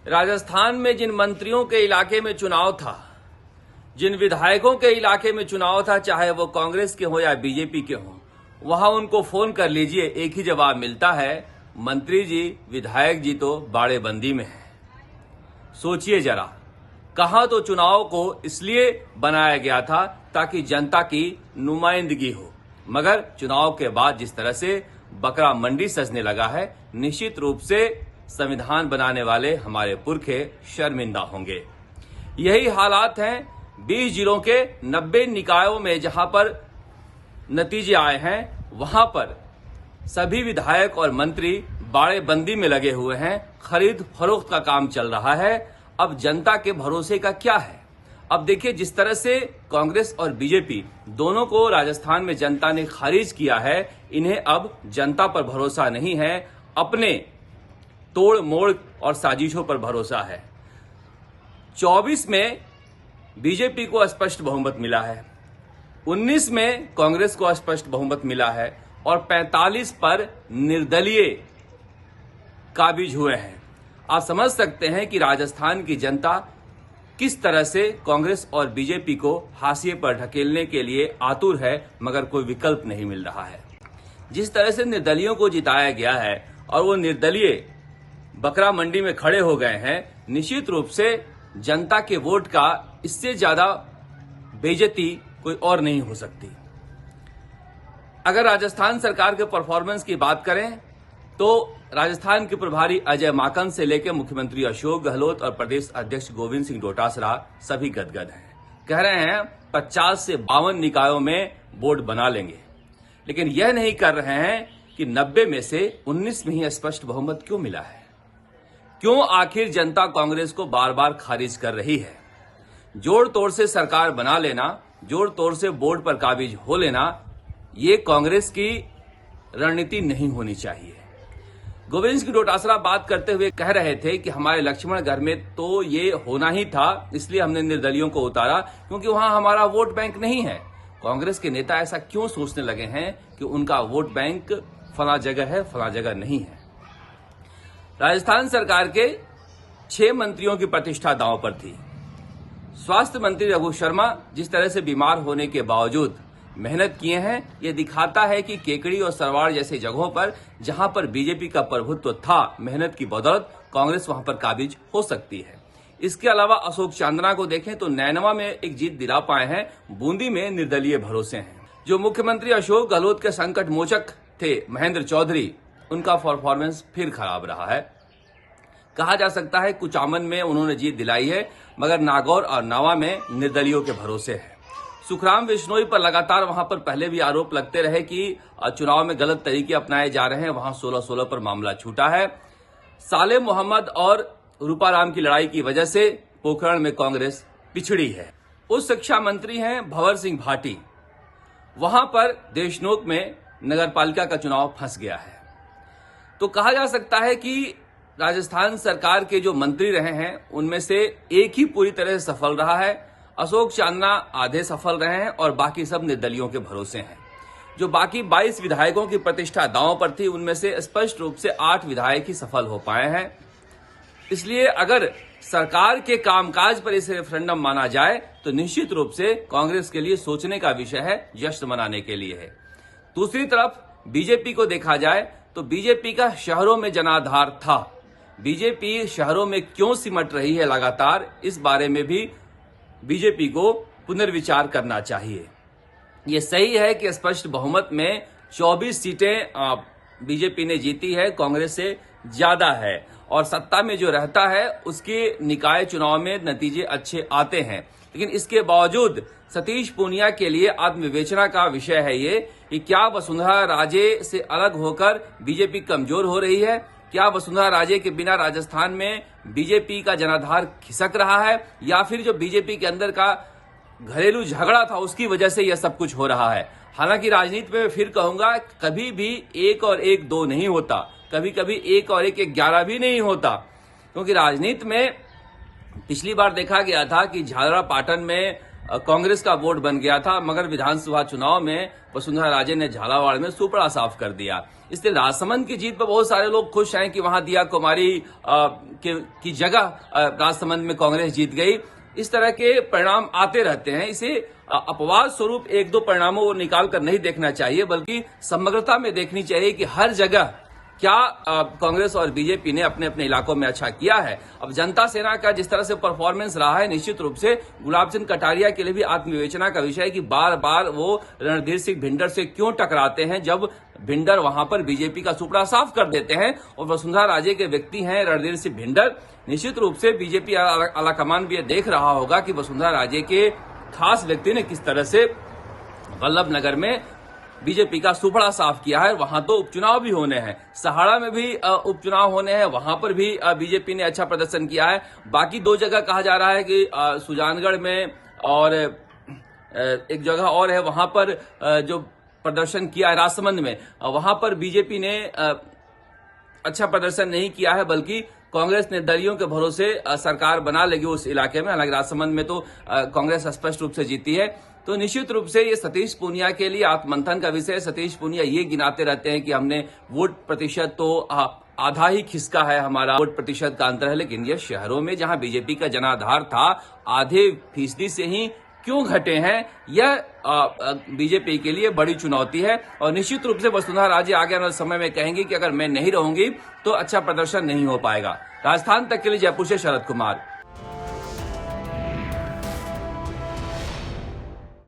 राजस्थान में जिन मंत्रियों के इलाके में चुनाव था, जिन विधायकों के इलाके में चुनाव था, चाहे वो कांग्रेस के हो या बीजेपी के हो, वहां उनको फोन कर लीजिए, एक ही जवाब मिलता है, मंत्री जी, विधायक जी तो बाड़ेबंदी में हैं। सोचिए जरा, कहां तो चुनाव को इसलिए बनाया गया था ताकि जनता की नुमाइंदगी हो, मगर चुनाव के बाद जिस तरह से बकरा मंडी सजने लगा है, निश्चित रूप से संविधान बनाने वाले हमारे पुरखे शर्मिंदा होंगे। यही हालात हैं 20 जिलों के 90 निकायों में, जहां पर नतीजे आए हैं, वहां पर सभी विधायक और मंत्री बाड़ेबंदी में लगे हुए हैं। खरीद फरोख्त का काम चल रहा है। अब जनता के भरोसे का क्या है? अब देखिए, जिस तरह से कांग्रेस और बीजेपी दोनों को राजस्थान में जनता ने खारिज किया है, इन्हें अब जनता पर भरोसा नहीं है, अपने तोड़ मोड़ और साजिशों पर भरोसा है। 24 में बीजेपी को स्पष्ट बहुमत मिला है, 19 में कांग्रेस को स्पष्ट बहुमत मिला है और 45 पर निर्दलीय काबिज हुए हैं। आप समझ सकते हैं कि राजस्थान की जनता किस तरह से कांग्रेस और बीजेपी को हाशिए पर ढकेलने के लिए आतुर है, मगर कोई विकल्प नहीं मिल रहा है। जिस तरह से निर्दलियों को जिताया गया है और वो निर्दलीय बकरा मंडी में खड़े हो गए हैं, निश्चित रूप से जनता के वोट का इससे ज्यादा बेइज्जती कोई और नहीं हो सकती। अगर राजस्थान सरकार के परफॉर्मेंस की बात करें तो राजस्थान के प्रभारी अजय माकन से लेकर मुख्यमंत्री अशोक गहलोत और प्रदेश अध्यक्ष गोविंद सिंह डोटासरा सभी गदगद हैं। कह रहे हैं 50 से 52 निकायों में बोर्ड बना लेंगे, लेकिन यह नहीं कर रहे हैं कि 90 में से 19 में ही स्पष्ट बहुमत क्यों मिला है। क्यों आखिर जनता कांग्रेस को बार बार खारिज कर रही है? जोड़ तोड़ से सरकार बना लेना, जोड़ तोड़ से बोर्ड पर काबिज हो लेना, ये कांग्रेस की रणनीति नहीं होनी चाहिए। गोविंद सिंह डोटासरा बात करते हुए कह रहे थे कि हमारे लक्ष्मणगढ़ में तो ये होना ही था, इसलिए हमने निर्दलियों को उतारा, क्योंकि वहां हमारा वोट बैंक नहीं है। कांग्रेस के नेता ऐसा क्यों सोचने लगे हैं कि उनका वोट बैंक फला जगह है, फला जगह नहीं है? राजस्थान सरकार के 6 मंत्रियों की प्रतिष्ठा दांव पर थी। स्वास्थ्य मंत्री रघु शर्मा जिस तरह से बीमार होने के बावजूद मेहनत किए हैं, यह दिखाता है कि केकड़ी और सरवाड़ जैसी जगहों पर जहां पर बीजेपी का प्रभुत्व था, मेहनत की बदौलत कांग्रेस वहां पर काबिज हो सकती है। इसके अलावा अशोक चांदना को देखें तो नैनवा में एक जीत दिला पाए हैं, बूंदी में निर्दलीय भरोसे हैं। जो मुख्यमंत्री अशोक गहलोत के संकट मोचक थे महेंद्र चौधरी, उनका परफॉर्मेंस फिर खराब रहा है। कहा जा सकता है कुचामन में उन्होंने जीत दिलाई है, मगर नागौर और नावा में निर्दलियों के भरोसे है। सुखराम बिश्नोई पर लगातार वहां पर पहले भी आरोप लगते रहे कि चुनाव में गलत तरीके अपनाए जा रहे हैं, वहां 16-16 पर मामला छूटा है। साले मोहम्मद और रूपाराम की लड़ाई की वजह से पोखरण में कांग्रेस पिछड़ी है। उस शिक्षा मंत्री हैं भंवर सिंह भाटी, वहां पर देशनोक में नगरपालिका का चुनाव फंस गया है। तो कहा जा सकता है कि राजस्थान सरकार के जो मंत्री रहे हैं उनमें से एक ही पूरी तरह से सफल रहा है। अशोक चांदना आधे सफल रहे हैं और बाकी सब निर्दलियों के भरोसे हैं। जो बाकी 22 विधायकों की प्रतिष्ठा दांव पर थी, उनमें से स्पष्ट रूप से 8 विधायक ही सफल हो पाए हैं। इसलिए अगर सरकार के कामकाज पर इसे रेफरेंडम माना जाए तो निश्चित रूप से कांग्रेस के लिए सोचने का विषय है, जश्न मनाने के लिए है। दूसरी तरफ बीजेपी को देखा जाए तो बीजेपी का शहरों में जनाधार था। बीजेपी शहरों में क्यों सिमट रही है लगातार, इस बारे में भी बीजेपी को पुनर्विचार करना चाहिए। ये सही है कि स्पष्ट बहुमत में 24 सीटें बीजेपी ने जीती है, कांग्रेस से ज्यादा है, और सत्ता में जो रहता है उसके निकाय चुनाव में नतीजे अच्छे आते हैं। लेकिन इसके बावजूद सतीश पूनिया के लिए आत्मविवेचना का विषय है ये कि क्या वसुंधरा राजे से अलग होकर बीजेपी कमजोर हो रही है? क्या वसुंधरा राजे के बिना राजस्थान में बीजेपी का जनाधार खिसक रहा है, या फिर जो बीजेपी के अंदर का घरेलू झगड़ा था उसकी वजह से यह सब कुछ हो रहा है? हालांकि राजनीति में मैं फिर कहूंगा, कभी भी 1 और 1 2 नहीं होता, कभी कभी 1 और 1 11 भी नहीं होता, क्योंकि राजनीति में पिछली बार देखा गया था कि झालरा पाटन में कांग्रेस का वोट बन गया था, मगर विधानसभा चुनाव में वसुंधरा राजे ने झालावाड़ में सुपड़ा साफ कर दिया। इसलिए राजसमंद की जीत पर बहुत सारे लोग खुश हैं कि वहां दिया कुमारी की जगह राजसमंद में कांग्रेस जीत गई। इस तरह के परिणाम आते रहते हैं। इसे अपवाद स्वरूप एक दो परिणामों को निकाल कर नहीं देखना चाहिए, बल्कि समग्रता में देखनी चाहिए कि हर जगह क्या कांग्रेस और बीजेपी ने अपने अपने इलाकों में अच्छा किया है। अब जनता सेना का जिस तरह से परफॉर्मेंस रहा है, निश्चित रूप से गुलाब चंद कटारिया के लिए भी आत्मविवेचना का विषय है कि बार बार वो रणधीर सिंह भिंडर से क्यों टकराते हैं, जब भिंडर वहां पर बीजेपी का सुपड़ा साफ कर देते हैं। और वसुंधरा राजे के व्यक्ति हैं रणधीर सिंह भिंडर। निश्चित रूप से बीजेपी आलाकमान भी देख रहा होगा कि वसुंधरा राजे के खास व्यक्ति ने किस तरह से वल्लभ नगर में बीजेपी का सुपड़ा साफ किया है। वहां तो उपचुनाव भी होने हैं, सहाड़ा में भी उपचुनाव होने हैं, वहां पर भी बीजेपी ने अच्छा प्रदर्शन किया है। बाकी दो जगह कहा जा रहा है कि सुजानगढ़ में और एक जगह और है, वहां पर जो प्रदर्शन किया है राजसमंद में, वहां पर बीजेपी ने अच्छा प्रदर्शन नहीं किया है, बल्कि कांग्रेस ने दलियों के भरोसे सरकार बना लेगी उस इलाके में। हालांकि राजसमंद में तो कांग्रेस स्पष्ट रूप से जीती है। तो निश्चित रूप से ये सतीश पूनिया के लिए आत्ममंथन का विषय है। सतीश पूनिया ये गिनाते रहते हैं कि हमने वोट प्रतिशत तो आधा ही खिसका है, हमारा वोट प्रतिशत का अंतर है, लेकिन ये शहरों में जहां बीजेपी का जनाधार था, आधे फीसदी से ही क्यों घटे हैं, यह बीजेपी के लिए बड़ी चुनौती है। और निश्चित रूप से वसुंधरा राजे आगे आने समय में कहेंगे कि अगर मैं नहीं रहूंगी तो अच्छा प्रदर्शन नहीं हो पाएगा। राजस्थान तक के लिए जयपुर से शरद कुमार।